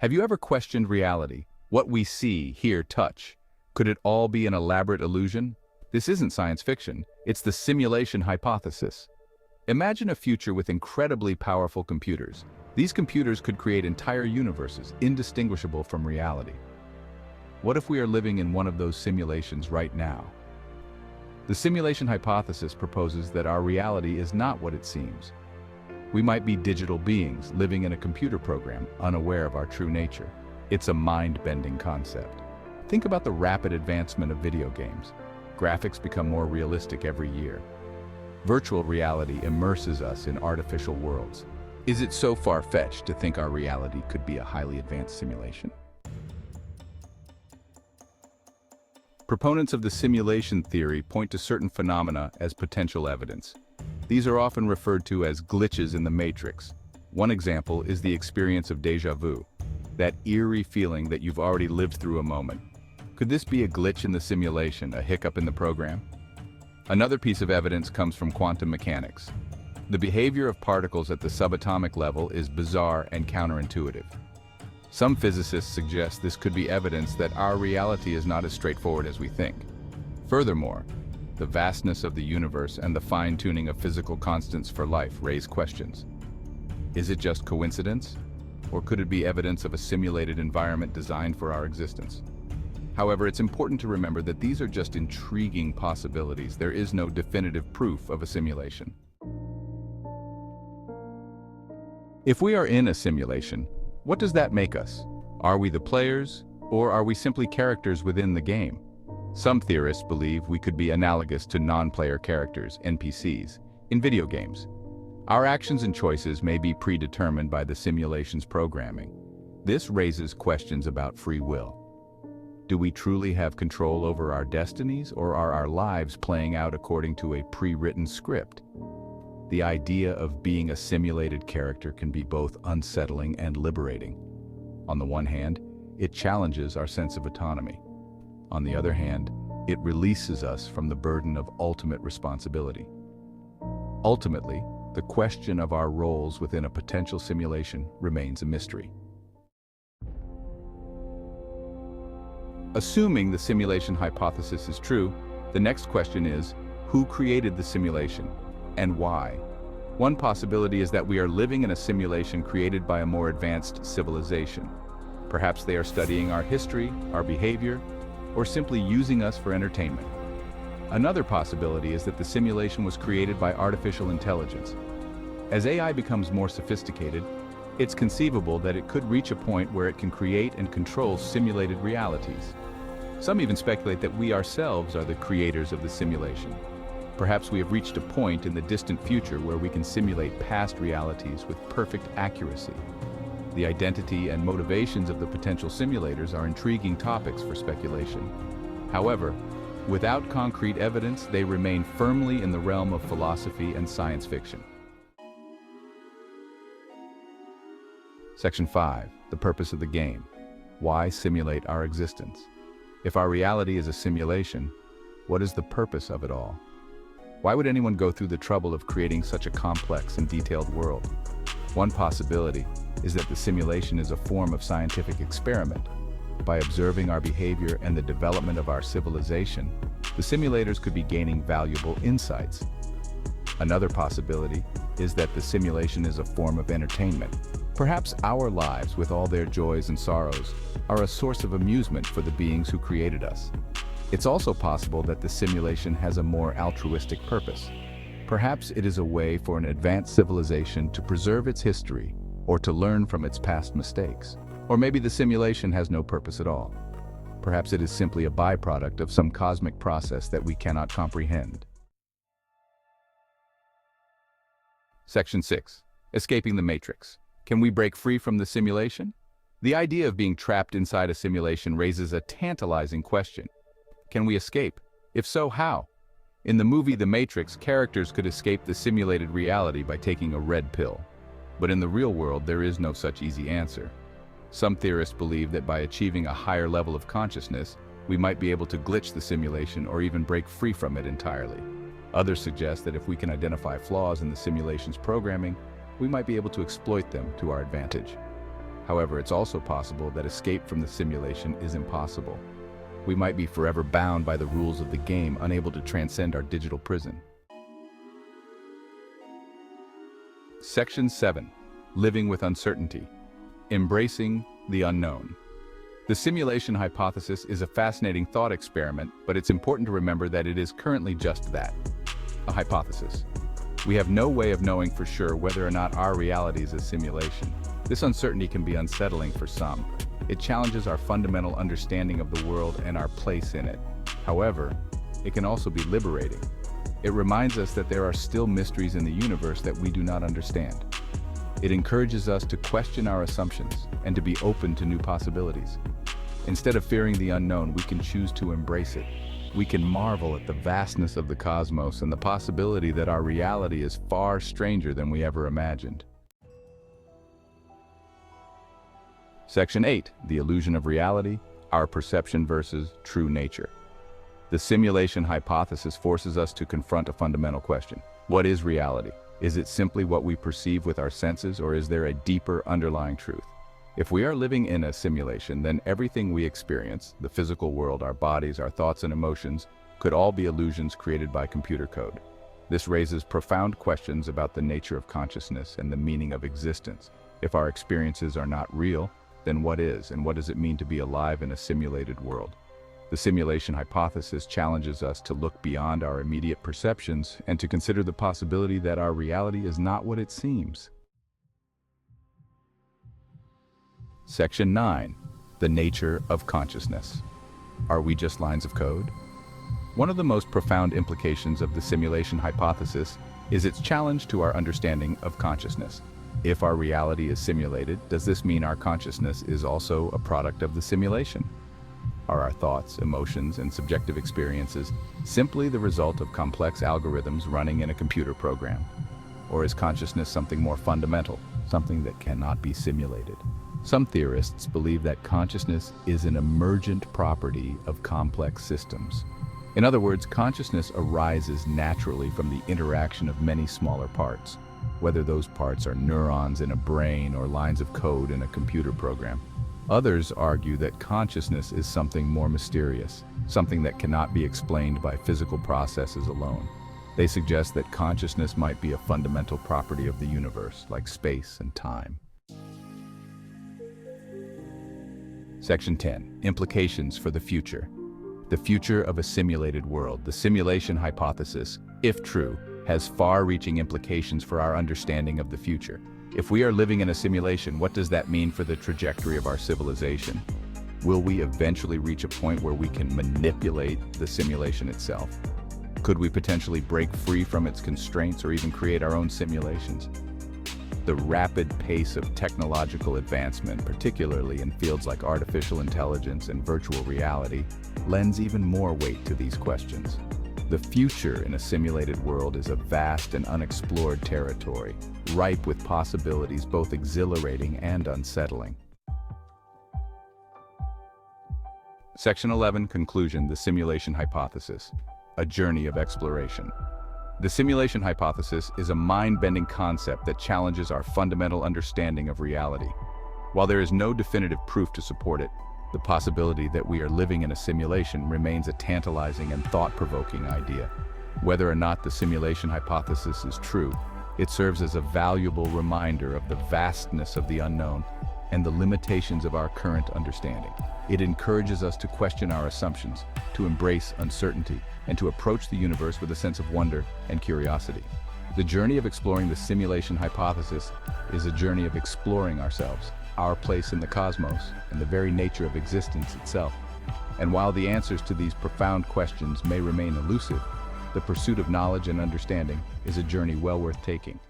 Have you ever questioned reality? What we see, hear, touch? Could it all be an elaborate illusion? This isn't science fiction, it's the simulation hypothesis. Imagine a future with incredibly powerful computers. These computers could create entire universes, indistinguishable from reality. What if we are living in one of those simulations right now? The simulation hypothesis proposes that our reality is not what it seems. We might be digital beings living in a computer program, unaware of our true nature. It's a mind-bending concept. Think about the rapid advancement of video games. Graphics become more realistic every year. Virtual reality immerses us in artificial worlds. Is it so far-fetched to think our reality could be a highly advanced simulation? Proponents of the simulation theory point to certain phenomena as potential evidence. These are often referred to as glitches in the matrix. One example is the experience of déjà vu, that eerie feeling that you've already lived through a moment. Could this be a glitch in the simulation, a hiccup in the program? Another piece of evidence comes from quantum mechanics. The behavior of particles at the subatomic level is bizarre and counterintuitive. Some physicists suggest this could be evidence that our reality is not as straightforward as we think. Furthermore, the vastness of the universe and the fine-tuning of physical constants for life raise questions. Is it just coincidence? Or could it be evidence of a simulated environment designed for our existence? However, it's important to remember that these are just intriguing possibilities. There is no definitive proof of a simulation. If we are in a simulation, what does that make us? Are we the players, or are we simply characters within the game? Some theorists believe we could be analogous to non-player characters, NPCs, in video games. Our actions and choices may be predetermined by the simulation's programming. This raises questions about free will. Do we truly have control over our destinies, or are our lives playing out according to a pre-written script? The idea of being a simulated character can be both unsettling and liberating. On the one hand, it challenges our sense of autonomy. On the other hand, it releases us from the burden of ultimate responsibility. Ultimately, the question of our roles within a potential simulation remains a mystery. Assuming the simulation hypothesis is true, the next question is, who created the simulation, and why? One possibility is that we are living in a simulation created by a more advanced civilization. Perhaps they are studying our history, our behavior, or simply using us for entertainment. Another possibility is that the simulation was created by artificial intelligence. As AI becomes more sophisticated, it's conceivable that it could reach a point where it can create and control simulated realities. Some even speculate that we ourselves are the creators of the simulation. Perhaps we have reached a point in the distant future where we can simulate past realities with perfect accuracy. The identity and motivations of the potential simulators are intriguing topics for speculation. However, without concrete evidence, they remain firmly in the realm of philosophy and science fiction. Section 5. The purpose of the game. Why simulate our existence? If our reality is a simulation, what is the purpose of it all? Why would anyone go through the trouble of creating such a complex and detailed world? One possibility is that the simulation is a form of scientific experiment. By observing our behavior and the development of our civilization, the simulators could be gaining valuable insights. Another possibility is that the simulation is a form of entertainment. Perhaps our lives, with all their joys and sorrows, are a source of amusement for the beings who created us. It's also possible that the simulation has a more altruistic purpose. Perhaps it is a way for an advanced civilization to preserve its history or to learn from its past mistakes. Or maybe the simulation has no purpose at all. Perhaps it is simply a byproduct of some cosmic process that we cannot comprehend. Section 6. Escaping the matrix. Can we break free from the simulation? The idea of being trapped inside a simulation raises a tantalizing question. Can we escape? If so, how? In the movie The Matrix, characters could escape the simulated reality by taking a red pill. But in the real world, there is no such easy answer. Some theorists believe that by achieving a higher level of consciousness, we might be able to glitch the simulation or even break free from it entirely. Others suggest that if we can identify flaws in the simulation's programming, we might be able to exploit them to our advantage. However, it's also possible that escape from the simulation is impossible. We might be forever bound by the rules of the game, unable to transcend our digital prison. Section 7. Living with uncertainty. Embracing the unknown. The simulation hypothesis is a fascinating thought experiment, but it's important to remember that it is currently just that, a hypothesis. We have no way of knowing for sure whether or not our reality is a simulation. This uncertainty can be unsettling for some. It challenges our fundamental understanding of the world and our place in it. However, it can also be liberating. It reminds us that there are still mysteries in the universe that we do not understand. It encourages us to question our assumptions and to be open to new possibilities. Instead of fearing the unknown, we can choose to embrace it. We can marvel at the vastness of the cosmos and the possibility that our reality is far stranger than we ever imagined. Section 8. The illusion of reality, our perception versus true nature. The simulation hypothesis forces us to confront a fundamental question. What is reality? Is it simply what we perceive with our senses, or is there a deeper underlying truth? If we are living in a simulation, then everything we experience, the physical world, our bodies, our thoughts and emotions, could all be illusions created by computer code. This raises profound questions about the nature of consciousness and the meaning of existence. If our experiences are not real, then what is, and what does it mean to be alive in a simulated world? The simulation hypothesis challenges us to look beyond our immediate perceptions and to consider the possibility that our reality is not what it seems. Section 9. The nature of consciousness. Are we just lines of code? One of the most profound implications of the simulation hypothesis is its challenge to our understanding of consciousness. If our reality is simulated, does this mean our consciousness is also a product of the simulation? Are our thoughts, emotions, and subjective experiences simply the result of complex algorithms running in a computer program? Or is consciousness something more fundamental, something that cannot be simulated? Some theorists believe that consciousness is an emergent property of complex systems. In other words, consciousness arises naturally from the interaction of many smaller parts, whether those parts are neurons in a brain or lines of code in a computer program. Others argue that consciousness is something more mysterious, something that cannot be explained by physical processes alone. They suggest that consciousness might be a fundamental property of the universe, like space and time. Section 10. Implications for the future. The future of a simulated world. The simulation hypothesis, if true, has far-reaching implications for our understanding of the future. If we are living in a simulation, what does that mean for the trajectory of our civilization? Will we eventually reach a point where we can manipulate the simulation itself? Could we potentially break free from its constraints or even create our own simulations? The rapid pace of technological advancement, particularly in fields like artificial intelligence and virtual reality, lends even more weight to these questions. The future in a simulated world is a vast and unexplored territory, ripe with possibilities both exhilarating and unsettling. Section 11. Conclusion. The simulation hypothesis. A journey of exploration. The simulation hypothesis is a mind-bending concept that challenges our fundamental understanding of reality. While there is no definitive proof to support it, the possibility that we are living in a simulation remains a tantalizing and thought-provoking idea. Whether or not the simulation hypothesis is true, it serves as a valuable reminder of the vastness of the unknown and the limitations of our current understanding. It encourages us to question our assumptions, to embrace uncertainty, and to approach the universe with a sense of wonder and curiosity. The journey of exploring the simulation hypothesis is a journey of exploring ourselves, our place in the cosmos, and the very nature of existence itself. And while the answers to these profound questions may remain elusive, the pursuit of knowledge and understanding is a journey well worth taking.